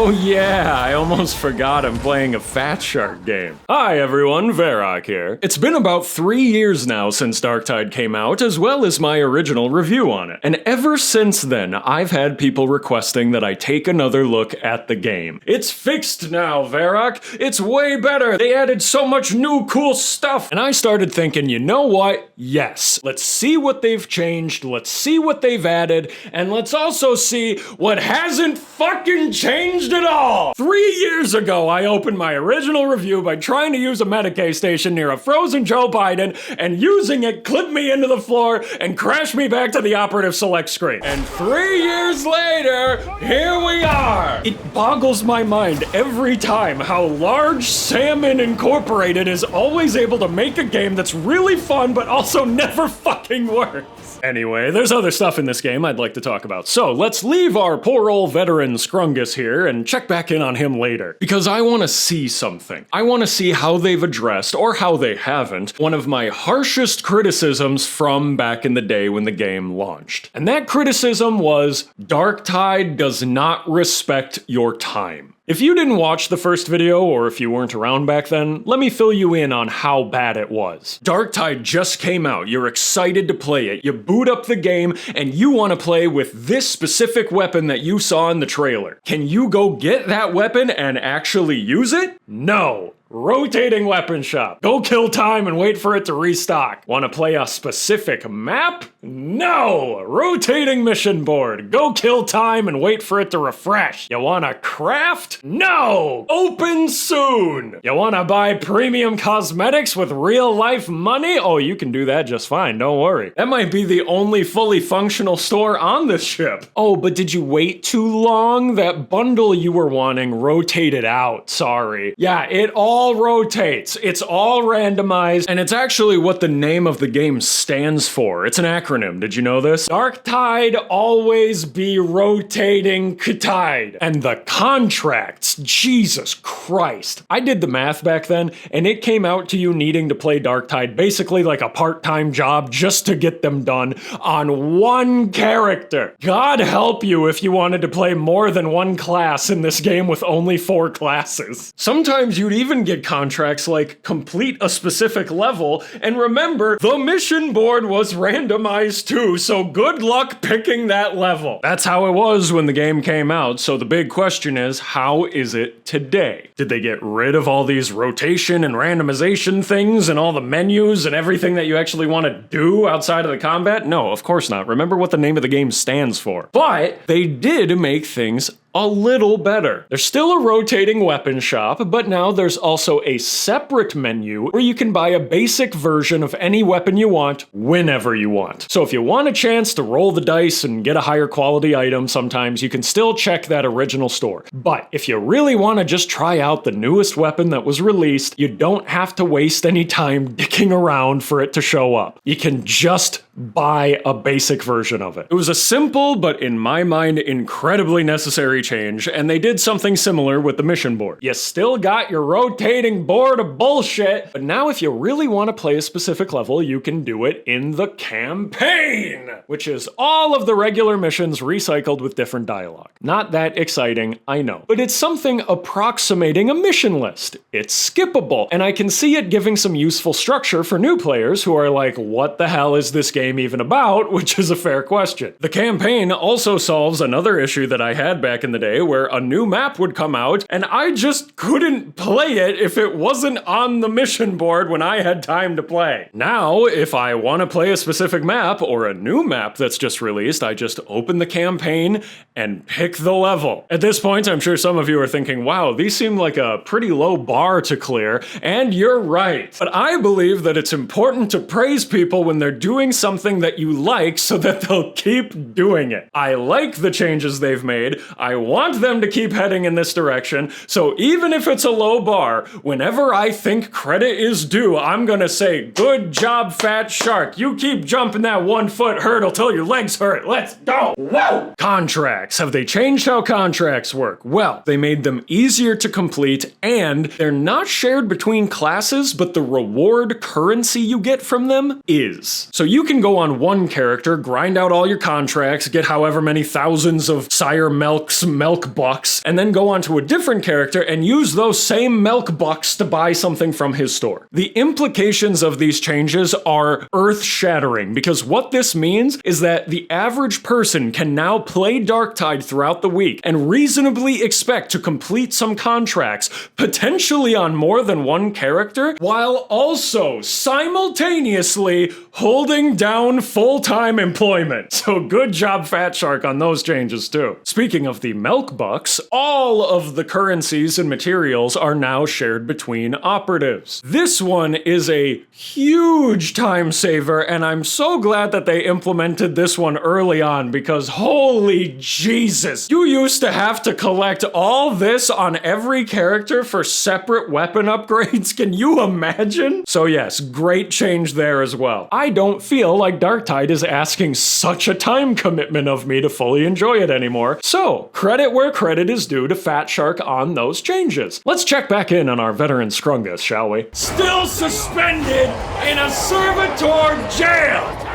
Oh yeah, I almost forgot I'm playing a Fat Shark game. Hi everyone, Verac here. It's been about 3 years now since Darktide came out, as well as my original review on it. And ever since then, I've had people requesting that I take another look at the game. It's fixed now, Verac. It's way better. They added so much new cool stuff. And I started thinking, you know what? Yes. Let's see what they've changed, let's see what they've added, and let's also see what hasn't fucking changed at all! 3 years ago, I opened my original review by trying to use a Medicaid station near a frozen Joe Biden, and using it clipped me into the floor and crashed me back to the operative select screen. And 3 years later, here we are! It boggles my mind every time how Large Salmon Incorporated is always able to make a game that's really fun but also never fucking works. Anyway, there's other stuff in this game I'd like to talk about, so let's leave our poor old veteran Scrungus here and check back in on him later. Because I want to see something. I want to see how they've addressed, or how they haven't, one of my harshest criticisms from back in the day when the game launched. And that criticism was, Darktide does not respect your time. If you didn't watch the first video, or if you weren't around back then, let me fill you in on how bad it was. Darktide just came out, you're excited to play it, you boot up the game, and you want to play with this specific weapon that you saw in the trailer. Can you go get that weapon and actually use it? No. Rotating weapon shop. Go kill time and wait for it to restock. Want to play a specific map? No! Rotating mission board. Go kill time and wait for it to refresh. You want to craft? No! Open soon! You want to buy premium cosmetics with real life money? Oh, you can do that just fine, don't worry. That might be the only fully functional store on this ship. Oh, but did you wait too long? That bundle you were wanting rotated out, sorry. Yeah, it all rotates. It's all randomized, and it's actually what the name of the game stands for. It's an acronym. Did you know this? Darktide always be rotating tide. And the contracts, Jesus Christ. I did the math back then, and it came out to you needing to play Darktide basically like a part-time job just to get them done on one character. God help you if you wanted to play more than one class in this game with only 4 classes. Sometimes you'd even get contracts like complete a specific level, and remember, the mission board was randomized too, so good luck picking that level. That's how it was when the game came out, so the big question is, how is it today? Did they get rid of all these rotation and randomization things and all the menus and everything that you actually want to do outside of the combat? No, of course not. Remember what the name of the game stands for. But they did make things a little better. There's still a rotating weapon shop, but now there's also a separate menu where you can buy a basic version of any weapon you want whenever you want. So if you want a chance to roll the dice and get a higher quality item sometimes, you can still check that original store. But if you really want to just try out the newest weapon that was released, you don't have to waste any time dicking around for it to show up. You can just buy a basic version of it. It was a simple, but in my mind, incredibly necessary change, and they did something similar with the mission board. You still got your rotating board of bullshit, but now if you really want to play a specific level, you can do it in the campaign, which is all of the regular missions recycled with different dialogue. Not that exciting, I know, but it's something approximating a mission list. It's skippable, and I can see it giving some useful structure for new players who are like, what the hell is this game even about? Which is a fair question. The campaign also solves another issue that I had back in the day where a new map would come out and I just couldn't play it if it wasn't on the mission board when I had time to play. Now, if I want to play a specific map or a new map that's just released, I just open the campaign and pick the level. At this point, I'm sure some of you are thinking, wow, these seem like a pretty low bar to clear, and you're right. But I believe that it's important to praise people when they're doing something that you like so that they'll keep doing it. I like the changes they've made. I want them to keep heading in this direction, so even if it's a low bar, whenever I think credit is due, I'm gonna say, good job, Fat Shark. You keep jumping that 1-foot hurdle till your legs hurt. Let's go. Whoa! Contracts. Have they changed how contracts work? Well, they made them easier to complete, and they're not shared between classes, but the reward currency you get from them is. So you can can go on one character, grind out all your contracts, get however many thousands of Sire Melk's milk bucks, and then go on to a different character and use those same milk bucks to buy something from his store. The implications of these changes are earth-shattering, because what this means is that the average person can now play Darktide throughout the week and reasonably expect to complete some contracts, potentially on more than one character, while also simultaneously holding down full-time employment. So good job, Fat Shark, on those changes too. Speaking of the milk bucks, all of the currencies and materials are now shared between operatives. This one is a huge time saver, and I'm so glad that they implemented this one early on, because holy Jesus, you used to have to collect all this on every character for separate weapon upgrades. Can you imagine? So yes, great change there as well. I don't feel like Darktide is asking such a time commitment of me to fully enjoy it anymore. So credit where credit is due to Fat Shark on those changes. Let's check back in on our veteran Scrungus, shall we? Still suspended in a servitor jail!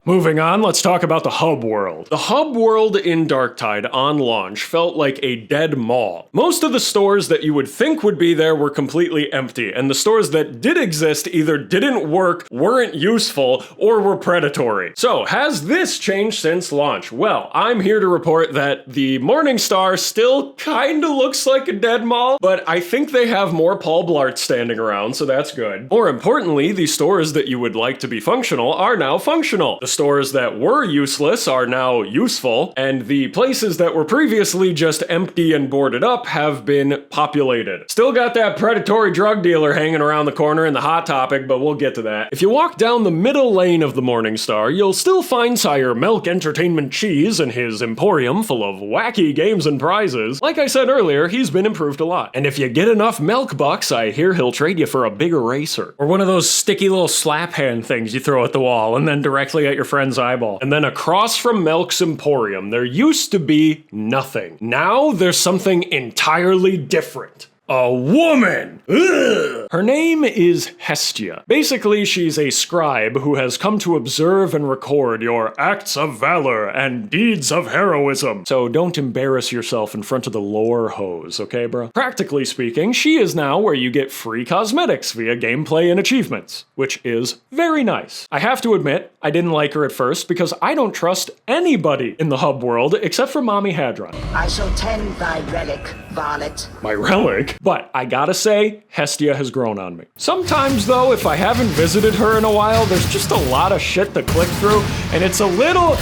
Moving on, let's talk about the hub world. The hub world in Darktide on launch felt like a dead mall. Most of the stores that you would think would be there were completely empty, and the stores that did exist either didn't work, weren't useful, or were predatory. So, has this changed since launch? Well, I'm here to report that the Morningstar still kinda looks like a dead mall, but I think they have more Paul Blart standing around, so that's good. More importantly, the stores that you would like to be functional are now functional. The stores that were useless are now useful, and the places that were previously just empty and boarded up have been populated. Still got that predatory drug dealer hanging around the corner in the Hot Topic, but we'll get to that. If you walk down the middle lane of the Morningstar, you'll still find Sire Milk Entertainment Cheese and his emporium full of wacky games and prizes. Like I said earlier, he's been improved a lot. And if you get enough milk bucks, I hear he'll trade you for a big eraser. Or one of those sticky little slap hand things you throw at the wall and then directly at your friend's eyeball. And then across from Melk's Emporium, there used to be nothing. Now there's something entirely different. A woman! Ugh. Her name is Hestia. Basically, she's a scribe who has come to observe and record your acts of valor and deeds of heroism. So don't embarrass yourself in front of the lore hose, okay, bro? Practically speaking, she is now where you get free cosmetics via gameplay and achievements, which is very nice. I have to admit, I didn't like her at first because I don't trust anybody in the hub world except for Mommy Hadron. I shall tend thy relic, varlet. My relic? But I gotta say, Hestia has grown on me. Sometimes though, if I haven't visited her in a while, there's just a lot of shit to click through, and it's a little...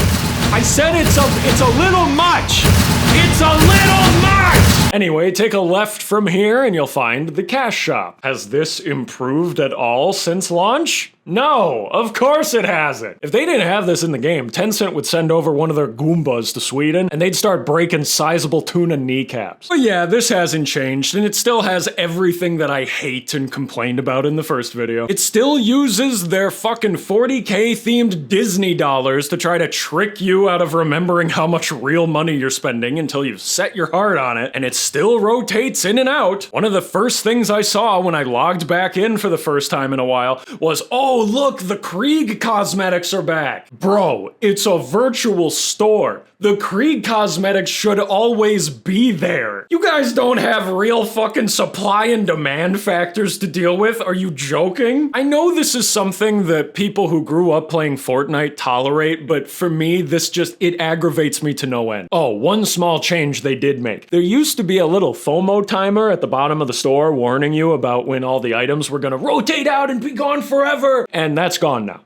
I said it's a little much! It's a little much! Anyway, take a left from here and you'll find the cash shop. Has this improved at all since launch? No, of course it hasn't. If they didn't have this in the game, Tencent would send over one of their Goombas to Sweden, and they'd start breaking sizable tuna kneecaps. But yeah, this hasn't changed, and it still has everything that I hate and complained about in the first video. It still uses their fucking 40K themed Disney dollars to try to trick you out of remembering how much real money you're spending until you've set your heart on it, and it still rotates in and out. One of the first things I saw when I logged back in for the first time in a while was, oh, look, the Krieg cosmetics are back. Bro, it's a virtual store. The Krieg cosmetics should always be there. You guys don't have real fucking supply and demand factors to deal with? Are you joking? I know this is something that people who grew up playing Fortnite tolerate, but for me, it aggravates me to no end. Oh, one small change they did make. There used to be a little FOMO timer at the bottom of the store warning you about when all the items were gonna rotate out and be gone forever, and that's gone now.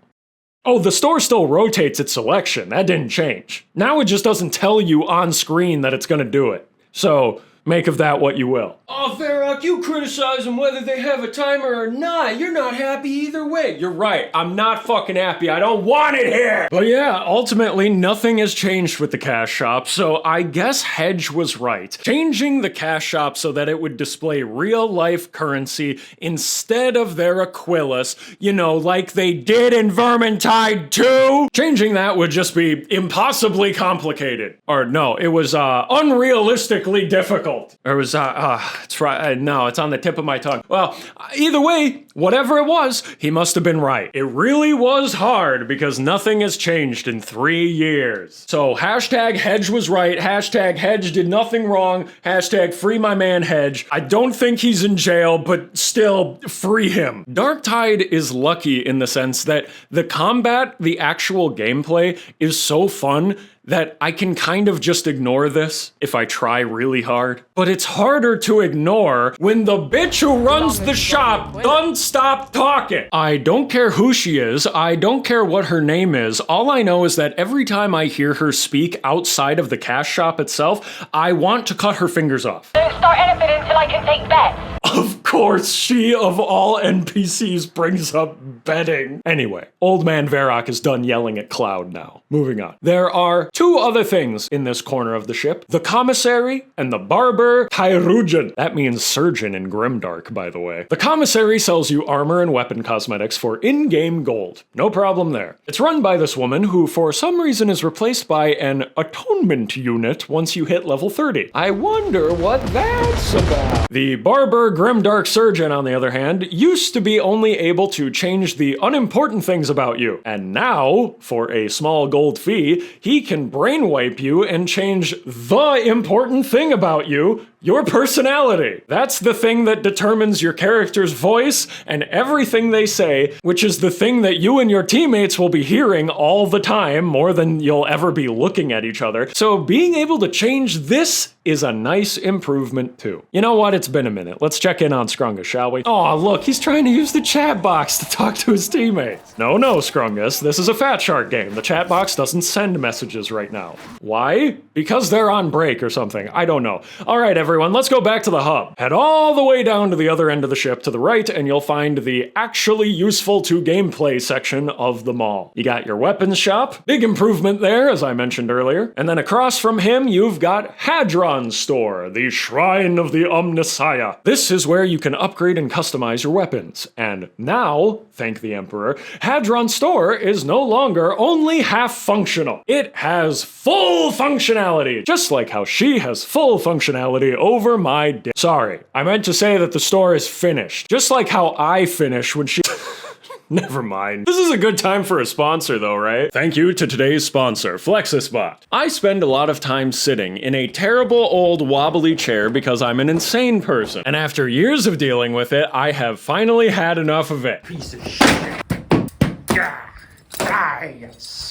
Oh, the store still rotates its selection. That didn't change. Now it just doesn't tell you on screen that it's gonna do it. So, make of that what you will. Oh, Verac, you criticize them whether they have a timer or not. You're not happy either way. You're right. I'm not fucking happy. I don't want it here. But yeah, ultimately, nothing has changed with the cash shop, so I guess Hedge was right. Changing the cash shop so that it would display real-life currency instead of their Aquilus, you know, like they did in Vermintide 2. Changing that would just be impossibly complicated. Or no, it was unrealistically difficult. difficult. Or was, no, it's on the tip of my tongue. Well, either way, whatever it was, he must have been right. It really was hard because nothing has changed in 3 years. So hashtag Hedge was right, hashtag Hedge did nothing wrong, hashtag free my man Hedge. I don't think he's in jail, but still, free him. Darktide is lucky in the sense that the combat, the actual gameplay, is so fun that I can kind of just ignore this if I try really hard. But it's harder to ignore when the bitch who runs the shop doesn't stop talking. I don't care who she is, I don't care what her name is, all I know is that every time I hear her speak outside of the cash shop itself, I want to cut her fingers off. Don't start anything until I can take bets. Of course, she of all NPCs brings up betting. Anyway, old man Verac is done yelling at Cloud now. Moving on. There are 2 other things in this corner of the ship. The commissary and the barber Tyrujan. That means surgeon in Grimdark, by the way. The commissary sells you armor and weapon cosmetics for in-game gold. No problem there. It's run by this woman who for some reason is replaced by an atonement unit once you hit level 30. I wonder what that's about. The barber Grimdark surgeon, on the other hand, used to be only able to change the unimportant things about you. And now, for a small gold fee, he can brainwipe you and change the important thing about you, your personality. That's the thing that determines your character's voice and everything they say, which is the thing that you and your teammates will be hearing all the time, more than you'll ever be looking at each other. So being able to change this is a nice improvement too. You know what? It's been a minute. Let's check in on Scrungus, shall we? Oh, look, he's trying to use the chat box to talk to his teammates. No, Scrungus, this is a Fat Shark game. The chat box doesn't send messages right now. Why? Because they're on break or something. I don't know. All right, everyone, let's go back to the hub. Head all the way down to the other end of the ship to the right, and you'll find the actually useful to gameplay section of the mall. You got your weapons shop. Big improvement there, as I mentioned earlier. And then across from him, you've got Hadron Store, the Shrine of the Omnissiah. This is where you can upgrade and customize your weapons. And now, thank the Emperor, Hadron Store is no longer only half functional. It has full functionality, just like how she has full functionality over my dick. Sorry, I meant to say that the store is finished, just like how I finish when she... Never mind. This is a good time for a sponsor though, right? Thank you to today's sponsor, FlexiSpot. I spend a lot of time sitting in a terrible old wobbly chair because I'm an insane person. And after years of dealing with it, I have finally had enough of it. Piece of shit. Yes.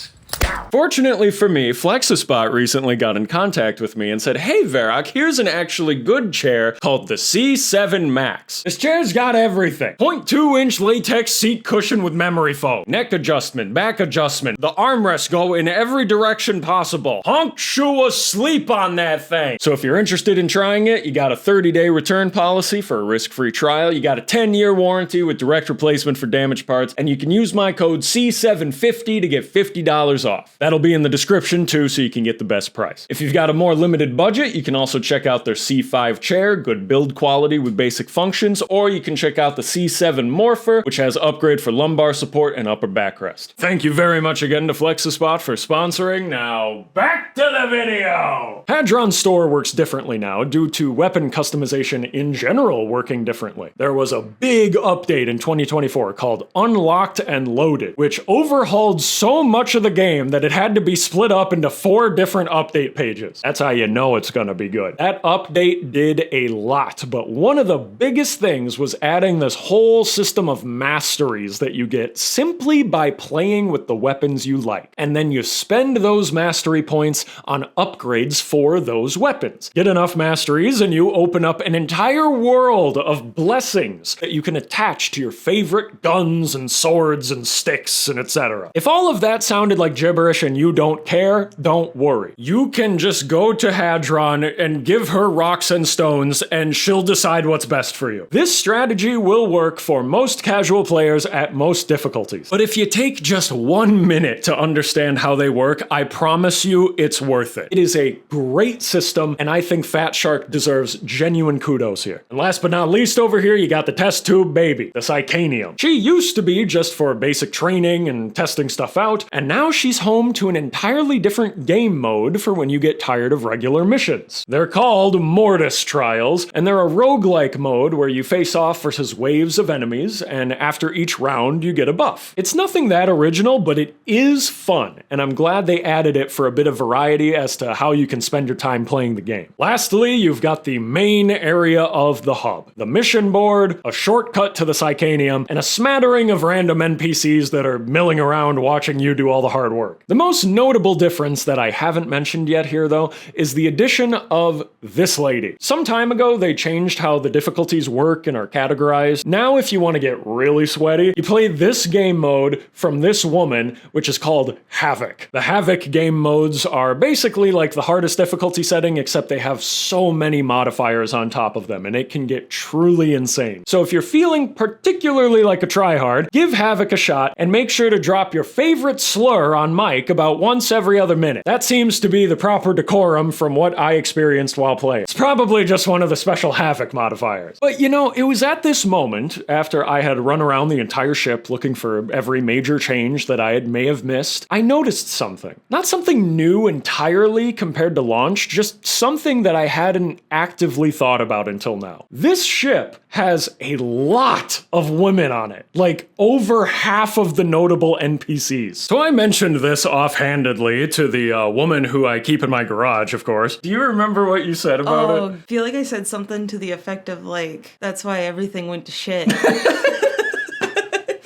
Fortunately for me, FlexiSpot recently got in contact with me and said, hey Verac, here's an actually good chair called the C7 Max. This chair's got everything. 0.2-inch latex seat cushion with memory foam, neck adjustment, back adjustment, the armrests go in every direction possible. Honk shoe asleep on that thing. So if you're interested in trying it, you got a 30-day return policy for a risk-free trial, you got a 10-year warranty with direct replacement for damaged parts, and you can use my code C750 to get $50 off. That'll be in the description too, so you can get the best price. If you've got a more limited budget, you can also check out their C5 chair, good build quality with basic functions, or you can check out the C7 Morpher, which has upgrade for lumbar support and upper backrest. Thank you very much again to FlexiSpot for sponsoring. Now, back to the video! Hadron Store works differently now due to weapon customization in general working differently. There was a big update in 2024 called Unlocked and Loaded, which overhauled so much of the game that it had to be split up into 4 different update pages. That's how you know it's gonna be good. That update did a lot, but one of the biggest things was adding this whole system of masteries that you get simply by playing with the weapons you like. And then you spend those mastery points on upgrades for those weapons. Get enough masteries and you open up an entire world of blessings that you can attach to your favorite guns and swords and sticks and etc. If all of that sounded like gibberish and you don't care, don't worry. You can just go to Hadron and give her rocks and stones and she'll decide what's best for you. This strategy will work for most casual players at most difficulties. But if you take just 1 minute to understand how they work, I promise you it's worth it. It is a great system and I think Fat Shark deserves genuine kudos here. And last but not least over here, you got the test tube baby, the Psychanium. She used to be just for basic training and testing stuff out, and now she's home home to an entirely different game mode for when you get tired of regular missions. They're called Mortis Trials, and they're a roguelike mode where you face off versus waves of enemies, and after each round you get a buff. It's nothing that original, but it is fun, and I'm glad they added it for a bit of variety as to how you can spend your time playing the game. Lastly, you've got the main area of the hub, the mission board, a shortcut to the Psychanium, and a smattering of random NPCs that are milling around watching you do all the hard work. The most notable difference that I haven't mentioned yet here, though, is the addition of this lady. Some time ago, they changed how the difficulties work and are categorized. Now, if you want to get really sweaty, you play this game mode from this woman, which is called Havoc. The Havoc game modes are basically like the hardest difficulty setting, except they have so many modifiers on top of them, and it can get truly insane. So if you're feeling particularly like a tryhard, give Havoc a shot, and make sure to drop your favorite slur on mic about once every other minute. That seems to be the proper decorum from what I experienced while playing. It's probably just one of the special Havoc modifiers. But you know, it was at this moment, after I had run around the entire ship looking for every major change that I may have missed, I noticed something. Not something new entirely compared to launch, just something that I hadn't actively thought about until now. This ship has a lot of women on it, like over half of the notable NPCs. So I mentioned this offhandedly to the woman who I keep in my garage, of course. Do you remember what you said about it? I feel like I said something to the effect of like, that's why everything went to shit.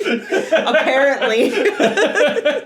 Apparently.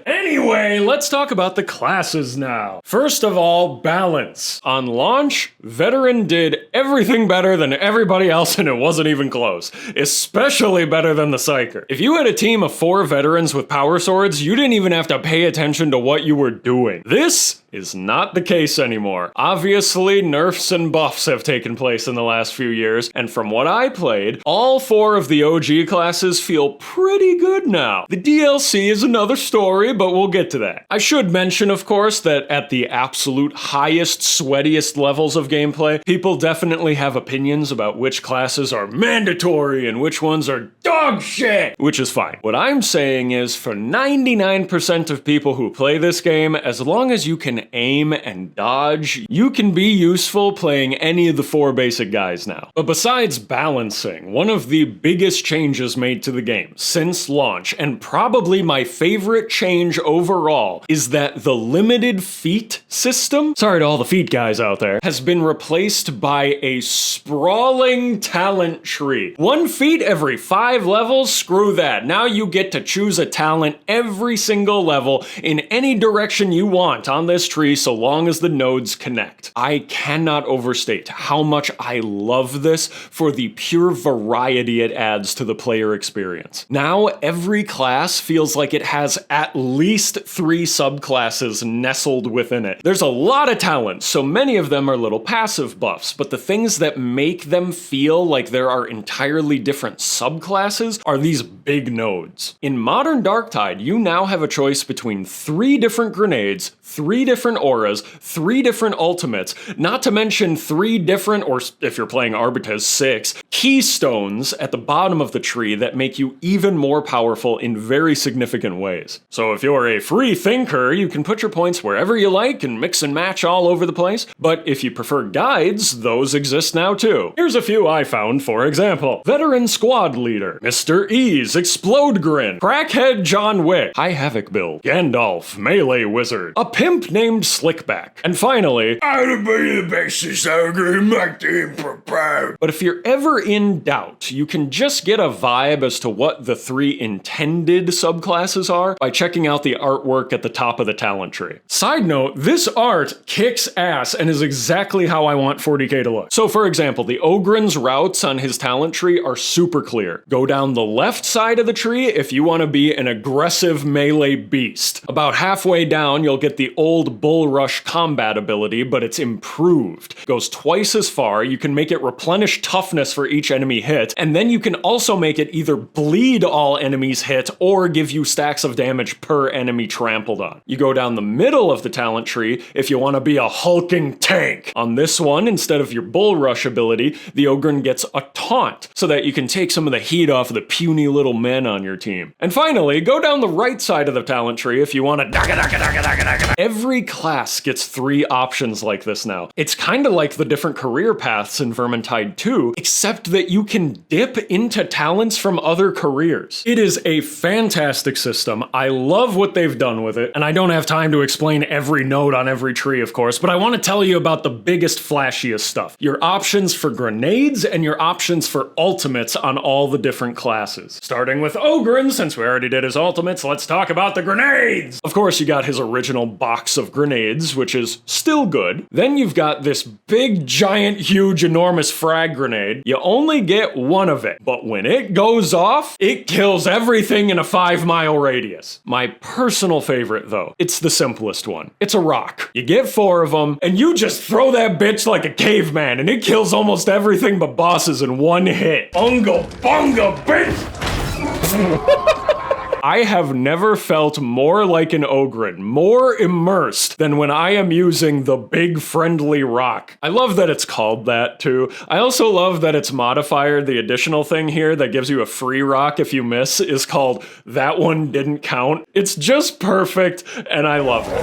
Anyway, let's talk about the classes now. First of all, balance. On launch, Veteran did everything better than everybody else, and it wasn't even close. Especially better than the Psyker. If you had a team of 4 veterans with power swords, you didn't even have to pay attention to what you were doing. This is not the case anymore. Obviously, nerfs and buffs have taken place in the last few years, and from what I played, all 4 of the OG classes feel pretty good now. The DLC is another story, but we'll get to that. I should mention, of course, that at the absolute highest, sweatiest levels of gameplay, people definitely have opinions about which classes are mandatory and which ones are dog shit, which is fine. What I'm saying is, for 99% of people who play this game, as long as you can aim and dodge, you can be useful playing any of the 4 basic guys now. But besides balancing, one of the biggest changes made to the game since launch, and probably my favorite change overall, is that the limited feat system, sorry to all the feat guys out there, has been replaced by a sprawling talent tree. 1 feat every 5 levels? Screw that. Now you get to choose a talent every single level in any direction you want on this tree, so long as the nodes connect. I cannot overstate how much I love this for the pure variety it adds to the player experience. Now every class feels like it has at least 3 subclasses nestled within it. There's a lot of talents, so many of them are little passive buffs, but the things that make them feel like there are entirely different subclasses are these big nodes. In modern Darktide, you now have a choice between 3 different grenades, 3 different auras, 3 different ultimates, not to mention 3 different, or if you're playing Arbites, 6, keystones at the bottom of the tree that make you even more powerful in very significant ways. So if you're a free thinker, you can put your points wherever you like and mix and match all over the place, but if you prefer guides, those exist now too. Here's a few I found, for example. Veteran Squad Leader, Mr. Ease, Explode Grin, Crackhead John Wick, High Havoc Build, Gandalf, Melee Wizard, a pimp named Slickback, and finally, I'll be the bestest ogre, my team proud. But if you're ever in doubt, you can just get a vibe as to what the 3 intended subclasses are by checking out the artwork at the top of the talent tree. Side note, this art kicks ass and is exactly how I want 40k to look. So for example, the Ogren's routes on his talent tree are super clear. Go down the left side of the tree if you want to be an aggressive melee beast. About halfway down, you'll get the old Bull Rush combat ability, but it's improved. Goes twice as far, you can make it replenish toughness for each enemy hit, and then you can also make it either bleed all enemies hit or give you stacks of damage per enemy trampled on. You go down the middle of the talent tree if you want to be a hulking tank. On this one, instead of your Bull Rush ability, the Ogryn gets a taunt, so that you can take some of the heat off of the puny little men on your team. And finally, go down the right side of the talent tree if you want to Every class gets 3 options like this now. It's kind of like the different career paths in Vermintide 2, except that you can dip into talents from other careers. It is a fantastic system. I love what they've done with it, and I don't have time to explain every node on every tree, of course, but I want to tell you about the biggest, flashiest stuff. Your options for grenades and your options for ultimates on all the different classes. Starting with Ogryn, since we already did his ultimates, let's talk about the grenades! Of course, you got his original box of grenades, which is still good. Then you've got this big, giant, huge, enormous frag grenade. You only get one of it, but when it goes off, it kills everything in a 5-mile radius. My personal favorite, though, it's the simplest one. It's a rock. You get 4 of them, and you just throw that bitch like a caveman, and it kills almost everything but bosses in one hit. Unga bunga, bitch! I have never felt more like an Ogryn, more immersed than when I am using the big friendly rock. I love that it's called that too. I also love that its modifier, the additional thing here that gives you a free rock if you miss, is called that one didn't count. It's just perfect, and I love it.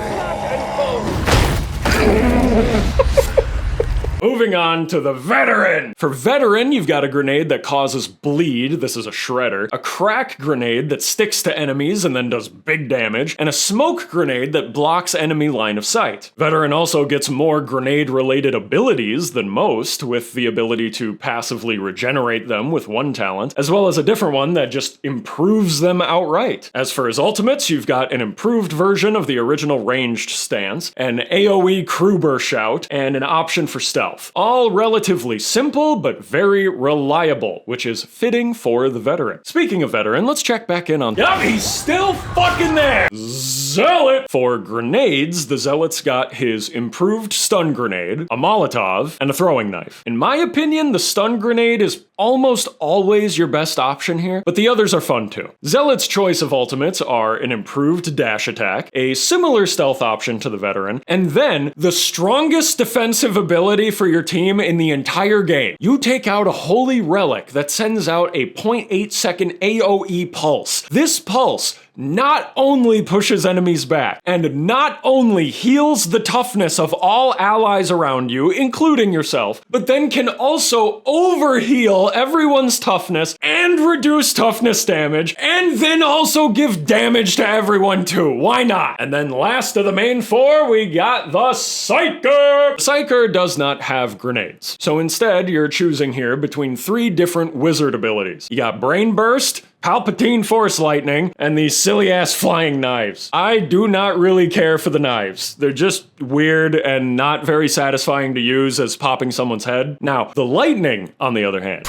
Moving on to the Veteran! For Veteran, you've got a grenade that causes bleed, this is a shredder, a crack grenade that sticks to enemies and then does big damage, and a smoke grenade that blocks enemy line of sight. Veteran also gets more grenade-related abilities than most, with the ability to passively regenerate them with one talent, as well as a different one that just improves them outright. As for his ultimates, you've got an improved version of the original ranged stance, an AoE Kruber shout, and an option for stealth. All relatively simple, but very reliable, which is fitting for the Veteran. Speaking of Veteran, let's check back in on— Yup, he's still fucking there! Zealot! For grenades, the Zealot's got his improved stun grenade, a Molotov, and a throwing knife. In my opinion, the stun grenade is almost always your best option here, but the others are fun too. Zealot's choice of ultimates are an improved dash attack, a similar stealth option to the Veteran, and then the strongest defensive ability for your team in the entire game. You take out a holy relic that sends out a 0.8 second AoE pulse. This pulse not only pushes enemies back, and not only heals the toughness of all allies around you, including yourself, but then can also overheal everyone's toughness and reduce toughness damage, and then also give damage to everyone too. Why not? And then last of the main 4, we got the Psyker! Psyker does not have grenades, so instead you're choosing here between 3 different wizard abilities. You got Brain Burst, Palpatine Force Lightning, and these silly-ass flying knives. I do not really care for the knives. They're just weird and not very satisfying to use as popping someone's head. Now, the lightning, on the other hand—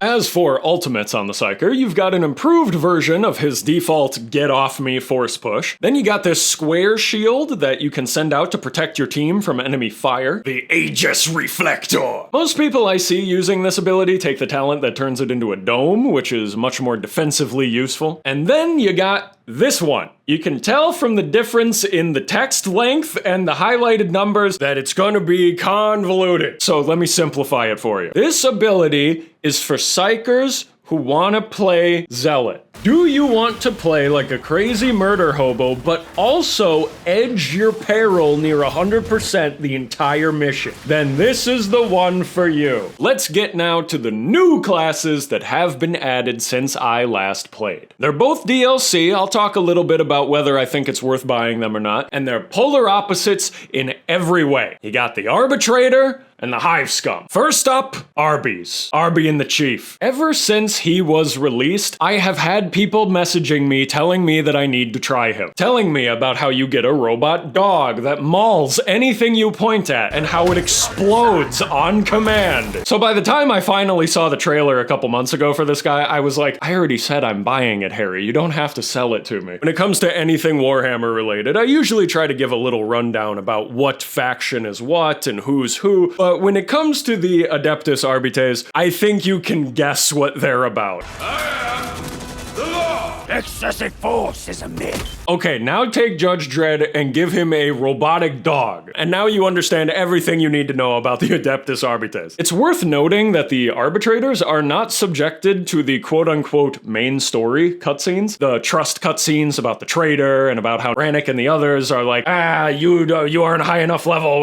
As for ultimates on the Psyker, you've got an improved version of his default get off me force push. Then you got this square shield that you can send out to protect your team from enemy fire, the Aegis Reflector. Most people I see using this ability take the talent that turns it into a dome, which is much more defensively useful. And then you got this one. You can tell from the difference in the text length and the highlighted numbers that it's gonna be convoluted. So let me simplify it for you. This ability is for psychers who wanna play Zealot. Do you want to play like a crazy murder hobo, but also edge your peril near 100% the entire mission? Then this is the one for you. Let's get now to the new classes that have been added since I last played. They're both DLC, I'll talk a little bit about whether I think it's worth buying them or not, and they're polar opposites in every way. You got the Arbitrator and the Hive Scum. First up, Arby's. Arby and the Chief. Ever since he was released, I have had people messaging me telling me that I need to try him. Telling me about how you get a robot dog that mauls anything you point at and how it explodes on command. So by the time I finally saw the trailer a couple months ago for this guy, I was like, I already said I'm buying it, Harry. You don't have to sell it to me. When it comes to anything Warhammer related, I usually try to give a little rundown about what faction is what and who's who, but when it comes to the Adeptus Arbites, I think you can guess what they're about. Excessive force is a myth. Okay, now take Judge Dredd and give him a robotic dog. And now you understand everything you need to know about the Adeptus Arbites. It's worth noting that the arbitrators are not subjected to the quote-unquote main story cutscenes. The trust cutscenes about the traitor and about how Rannick and the others are like, you aren't high enough level,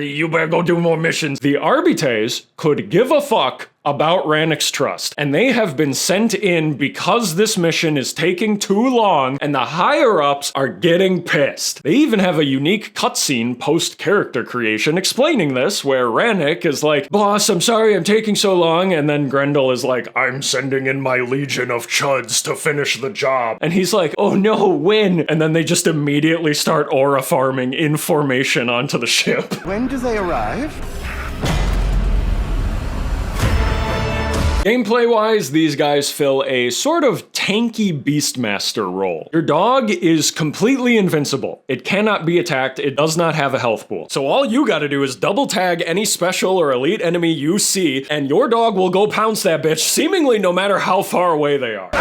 you better go do more missions. The Arbites could give a fuck about Rannick's trust, and they have been sent in because this mission is taking too long and the higher-ups are getting pissed. They even have a unique cutscene post-character creation explaining this, where Rannick is like, boss, I'm sorry I'm taking so long, and then Grendel is like, I'm sending in my legion of chuds to finish the job. And he's like, oh no, when? And then they just immediately start aura farming in formation onto the ship. When do they arrive? Gameplay-wise, these guys fill a sort of tanky Beastmaster role. Your dog is completely invincible. It cannot be attacked, it does not have a health pool. So all you gotta do is double tag any special or elite enemy you see, and your dog will go pounce that bitch, seemingly no matter how far away they are.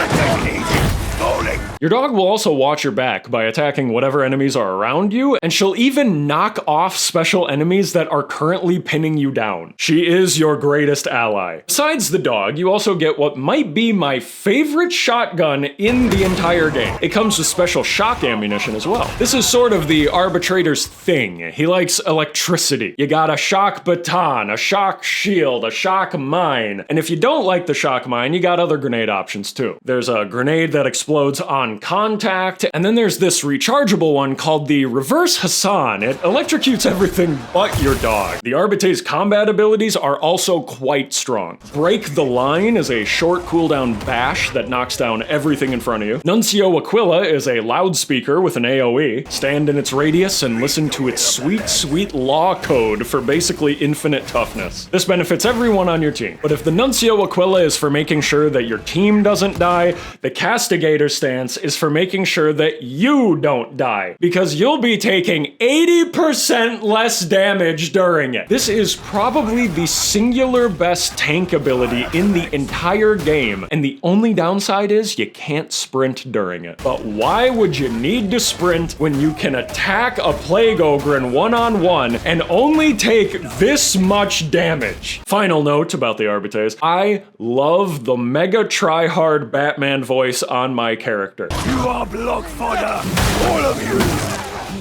Your dog will also watch your back by attacking whatever enemies are around you, and she'll even knock off special enemies that are currently pinning you down. She is your greatest ally. Besides the dog, you also get what might be my favorite shotgun in the entire game. It comes with special shock ammunition as well. This is sort of the arbitrator's thing. He likes electricity. You got a shock baton, a shock shield, a shock mine, and if you don't like the shock mine, you got other grenade options too. There's a grenade that explodes on contact, and then there's this rechargeable one called the Reverse Hassan. It electrocutes everything but your dog. The Arbite's combat abilities are also quite strong. Break the Line is a short cooldown bash that knocks down everything in front of you. Nuncio Aquila is a loudspeaker with an AoE. Stand in its radius and listen to its sweet, sweet law code for basically infinite toughness. This benefits everyone on your team. But if the Nuncio Aquila is for making sure that your team doesn't die, the Castigator stance is for making sure that you don't die, because you'll be taking 80% less damage during it. This is probably the singular best tank ability in the entire game, and the only downside is you can't sprint during it. But why would you need to sprint when you can attack a Plague Ogre one-on-one and only take this much damage? Final note about the Arbites, I love the mega try-hard Batman voice on my character. You are block fodder, all of you!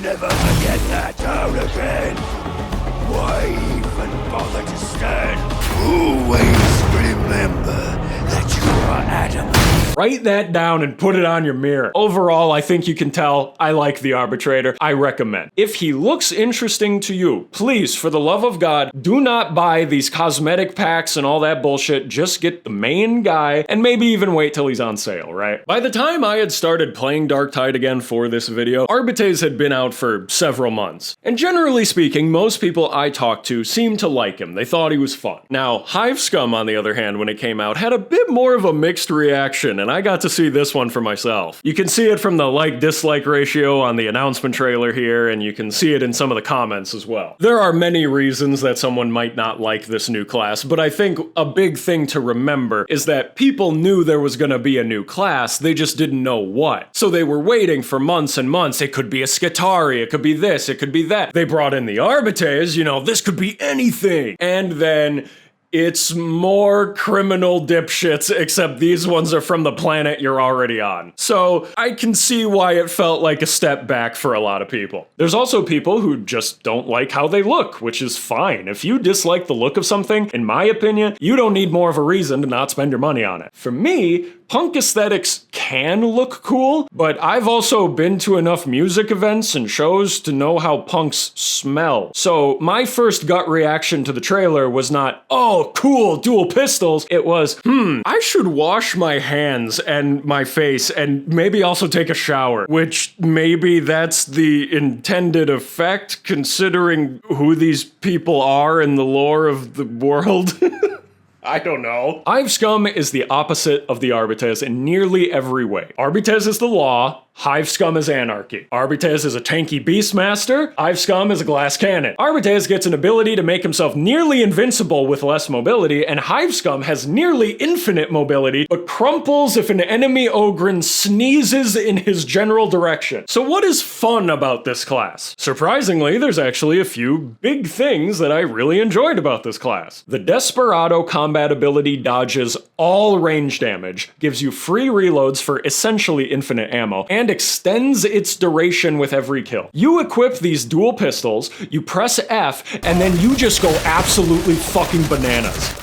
Never forget that town again! Why even bother to stand? Always remember that you are adamant. Write that down and put it on your mirror. Overall, I think you can tell I like the Arbitrator. I recommend. If he looks interesting to you, please, for the love of God, do not buy these cosmetic packs and all that bullshit. Just get the main guy and maybe even wait till he's on sale, right? By the time I had started playing Darktide again for this video, Arbites had been out for several months. And generally speaking, most people I talked to seemed to like him. They thought he was fun. Now, Hive Scum, on the other hand, when it came out, had a bit more of a mixed reaction, and I got to see this one for myself. You can see it from the like-dislike ratio on the announcement trailer here, and you can see it in some of the comments as well. There are many reasons that someone might not like this new class, but I think a big thing to remember is that people knew there was gonna be a new class, they just didn't know what. So they were waiting for months and months. It could be a Skitarii, it could be this, it could be that. They brought in the Arbites, you know, this could be anything. And then it's more criminal dipshits, except these ones are from the planet you're already on. So I can see why it felt like a step back for a lot of people. There's also people who just don't like how they look, which is fine. If you dislike the look of something, in my opinion, you don't need more of a reason to not spend your money on it. For me, punk aesthetics can look cool, but I've also been to enough music events and shows to know how punks smell. So my first gut reaction to the trailer was not, oh, oh, cool, dual pistols. It was, I should wash my hands and my face and maybe also take a shower, which maybe that's the intended effect considering who these people are in the lore of the world. I don't know. Hive Scum is the opposite of the Arbites in nearly every way. Arbites is the law, Hive Scum is anarchy. Arbites is a tanky beastmaster, Hive Scum is a glass cannon. Arbites gets an ability to make himself nearly invincible with less mobility, and Hive Scum has nearly infinite mobility, but crumples if an enemy Ogryn sneezes in his general direction. So what is fun about this class? Surprisingly, there's actually a few big things that I really enjoyed about this class. The Desperado combat ability dodges all range damage, gives you free reloads for essentially infinite ammo, and extends its duration with every kill. You equip these dual pistols, you press F, and then you just go absolutely fucking bananas.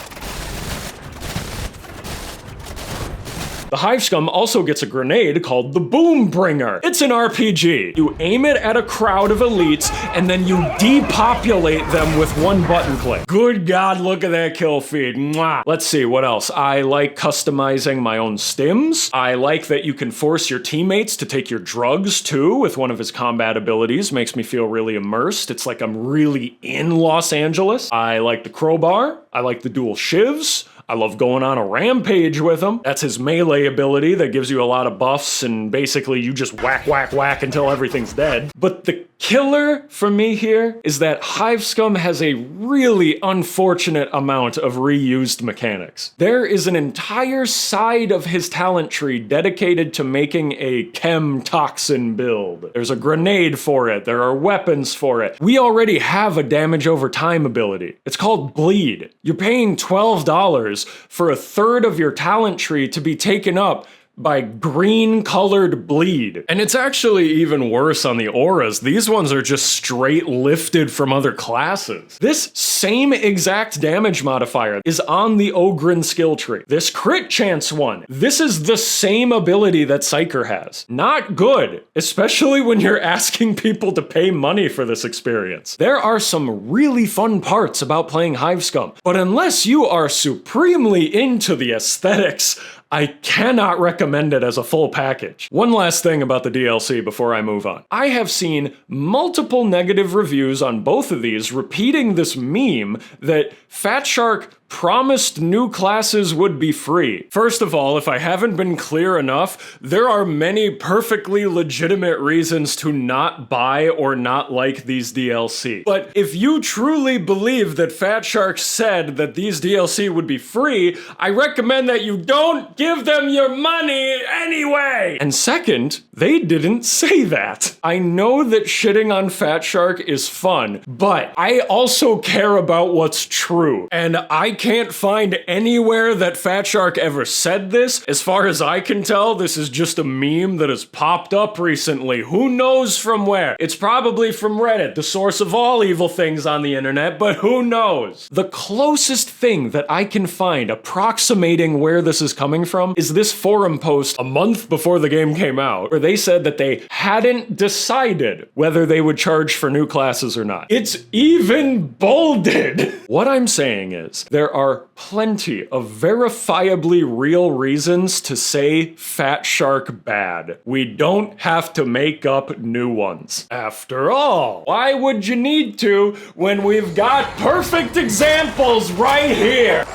The Hive Scum also gets a grenade called the Boom Bringer. It's an RPG. You aim it at a crowd of elites, and then you depopulate them with one button click. Good God, look at that kill feed. Mwah. Let's see, what else? I like customizing my own stims. I like that you can force your teammates to take your drugs too with one of his combat abilities. Makes me feel really immersed. It's like I'm really in Los Angeles. I like the crowbar. I like the dual shivs. I love going on a rampage with him. That's his melee ability that gives you a lot of buffs and basically you just whack, whack, whack until everything's dead. But the killer for me here is that Hive Scum has a really unfortunate amount of reused mechanics. There is an entire side of his talent tree dedicated to making a chem toxin build. There's a grenade for it. There are weapons for it. We already have a damage over time ability. It's called Bleed. You're paying $12 for a third of your talent tree to be taken up by green-colored bleed. And it's actually even worse on the auras. These ones are just straight lifted from other classes. This same exact damage modifier is on the Ogryn skill tree. This crit chance one, this is the same ability that Psyker has. Not good, especially when you're asking people to pay money for this experience. There are some really fun parts about playing Hive Scum, but unless you are supremely into the aesthetics, I cannot recommend it as a full package. One last thing about the DLC before I move on. I have seen multiple negative reviews on both of these repeating this meme that Fat Shark promised new classes would be free. First of all, if I haven't been clear enough, there are many perfectly legitimate reasons to not buy or not like these DLC. But if you truly believe that Fat Shark said that these DLC would be free, I recommend that you don't give them your money anyway! And second, they didn't say that. I know that shitting on Fat Shark is fun, but I also care about what's true. And I can't find anywhere that Fat Shark ever said this. As far as I can tell, this is just a meme that has popped up recently. Who knows from where? It's probably from Reddit, the source of all evil things on the internet, but who knows? The closest thing that I can find approximating where this is coming from is this forum post a month before the game came out, where they said that they hadn't decided whether they would charge for new classes or not. It's even bolded! What I'm saying is, there are plenty of verifiably real reasons to say Fat Shark bad. We don't have to make up new ones. After all, why would you need to when we've got perfect examples right here?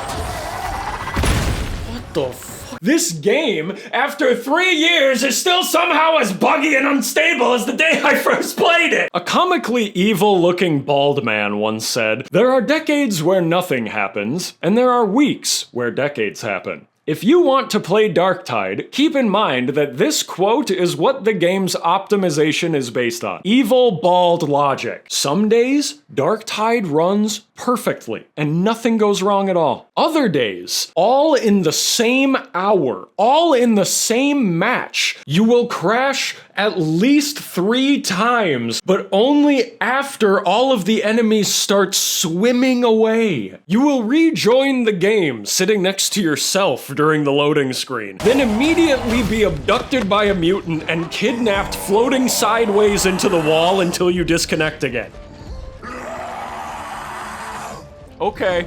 What the fuck? This game, after 3 years, is still somehow as buggy and unstable as the day I first played it! A comically evil-looking bald man once said, "There are decades where nothing happens, and there are weeks where decades happen." If you want to play Darktide, keep in mind that this quote is what the game's optimization is based on. Evil, bald logic. Some days, Darktide runs perfectly, and nothing goes wrong at all. Other days, all in the same hour, all in the same match, you will crash at least 3 times, but only after all of the enemies start swimming away. You will rejoin the game sitting next to yourself during the loading screen, then immediately be abducted by a mutant and kidnapped floating sideways into the wall until you disconnect again. Okay.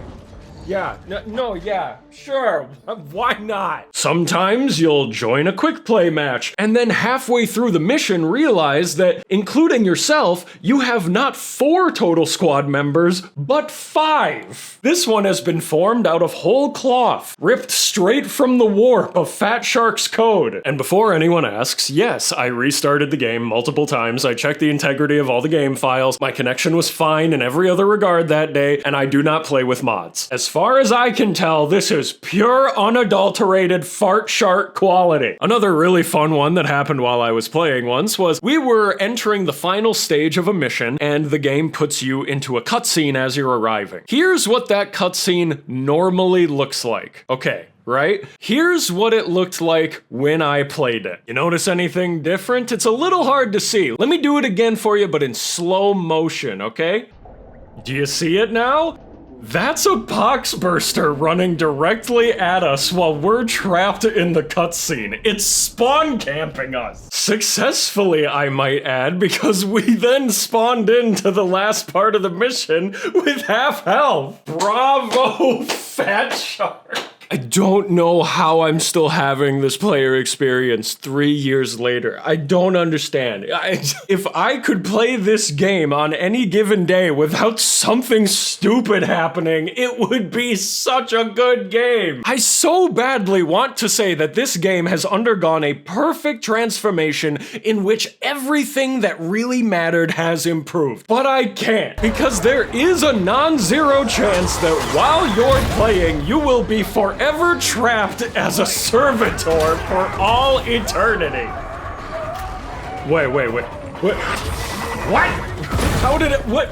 Yeah, no, yeah, sure, why not? Sometimes you'll join a quick play match, and then halfway through the mission realize that, including yourself, you have not 4 total squad members, but 5. This one has been formed out of whole cloth, ripped straight from the warp of Fat Shark's code. And before anyone asks, yes, I restarted the game multiple times, I checked the integrity of all the game files, my connection was fine in every other regard that day, and I do not play with mods. As far as I can tell, this is pure, unadulterated fart shark quality. Another really fun one that happened while I was playing once was we were entering the final stage of a mission, and the game puts you into a cutscene as you're arriving. Here's what that cutscene normally looks like. Okay. Right? Here's what it looked like when I played it. You notice anything different? It's a little hard to see. Let me do it again for you, but in slow motion, okay? Do you see it now? That's a boxburster running directly at us while we're trapped in the cutscene. It's spawn camping us. Successfully, I might add, because we then spawned into the last part of the mission with half health. Bravo, Fat Shark. I don't know how I'm still having this player experience 3 years later. I don't understand. If I could play this game on any given day without something stupid happening, it would be such a good game. I so badly want to say that this game has undergone a perfect transformation in which everything that really mattered has improved. But I can't, because there is a non-zero chance that while you're playing, you will be forever trapped as a servitor for all eternity. Wait. What? How did it, what?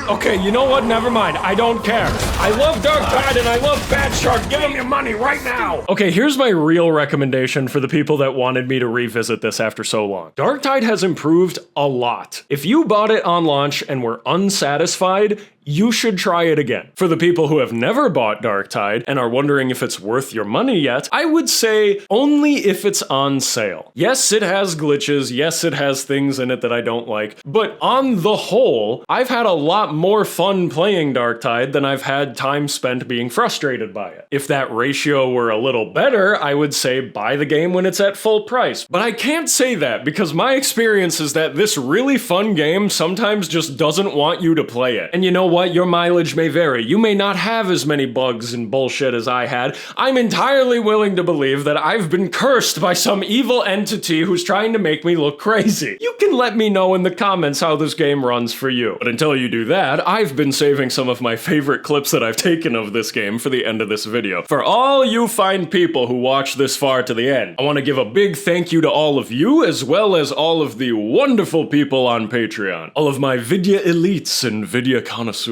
Okay, you know what? Never mind. I don't care. I love Darktide and I love Fat Shark. Give them your money right now. Okay, here's my real recommendation for the people that wanted me to revisit this after so long. Darktide has improved a lot. If you bought it on launch and were unsatisfied, you should try it again. For the people who have never bought Darktide and are wondering if it's worth your money yet, I would say only if it's on sale. Yes, it has glitches, yes, it has things in it that I don't like, but on the whole, I've had a lot more fun playing Darktide than I've had time spent being frustrated by it. If that ratio were a little better, I would say buy the game when it's at full price. But I can't say that because my experience is that this really fun game sometimes just doesn't want you to play it. And you know what? Your mileage may vary. You may not have as many bugs and bullshit as I had. I'm entirely willing to believe that I've been cursed by some evil entity who's trying to make me look crazy. You can let me know in the comments how this game runs for you. But until you do that, I've been saving some of my favorite clips that I've taken of this game for the end of this video. For all you fine people who watch this far to the end, I want to give a big thank you to all of you, as well as all of the wonderful people on Patreon. All of my Vidya elites and Vidya connoisseurs,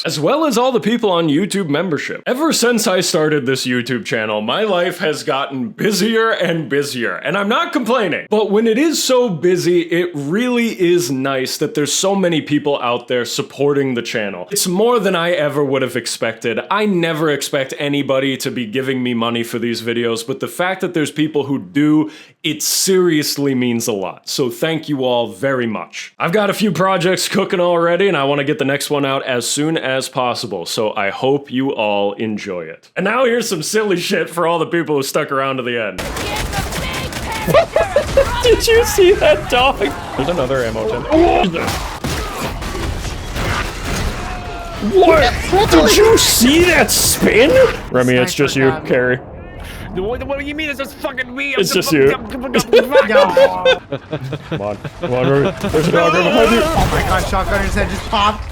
as well as all the people on YouTube membership. Ever since I started this YouTube channel, my life has gotten busier and busier, and I'm not complaining. But when it is so busy, it really is nice that there's so many people out there supporting the channel. It's more than I ever would have expected. I never expect anybody to be giving me money for these videos, but the fact that there's people who do, it seriously means a lot. So thank you all very much. I've got a few projects cooking already, and I want to get the next one out as soon as possible, so I hope you all enjoy it. And now here's some silly shit for all the people who stuck around to the end. Did you see that dog? There's another ammo tin. What? Did you see that spin? Remy, it's just you, Carrie. What do you mean it's just fucking me? It's just you. Come on, Remy. There's a dog right behind you. Oh my god, shotgun in his head just popped.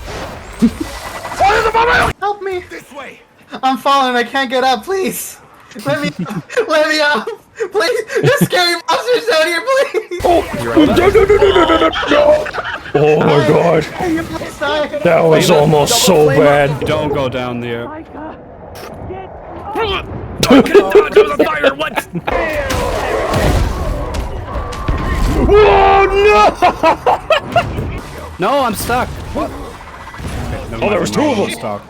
Help me! This way! I'm falling, I can't get up, please! Let me up! Please! There's scary monsters out here, please! No. Oh my god. That was almost so bad. Don't go down there. Oh no! No, I'm stuck. What? Oh, there was 2 of them. Stuck.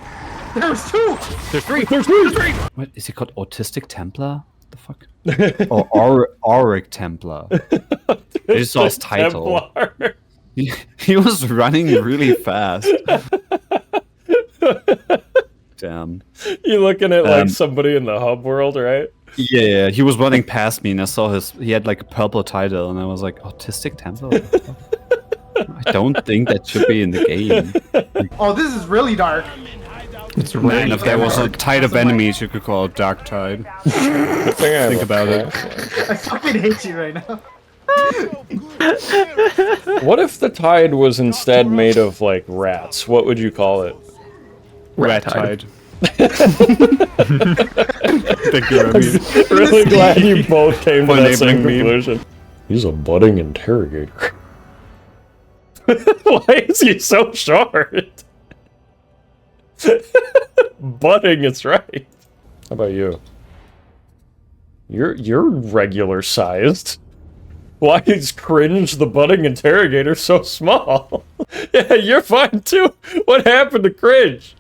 There's 2! There's 3. There's 3. What is he called? Autistic Templar? What the fuck? Or Auric Templar. I just saw his title. He was running really fast. Damn. You looking at like somebody in the hub world, right? Yeah, he was running past me and I saw he had like a purple title and I was like, Autistic Templar? What the fuck? I don't think that should be in the game. Oh, this is really dark. It's Man, really if there was a tide of enemies, you could call it Darktide. Think about it. I fucking hate you right now. What if the tide was instead made of like rats? What would you call it? Rat Tide. Thank you, Remy. Really glad you both came to that same enabling me. conclusion. He's a budding interrogator. Why is he so short? Budding is right. How about you? You're regular sized. Why is Cringe the budding interrogator so small? Yeah, you're fine too. What happened to Cringe?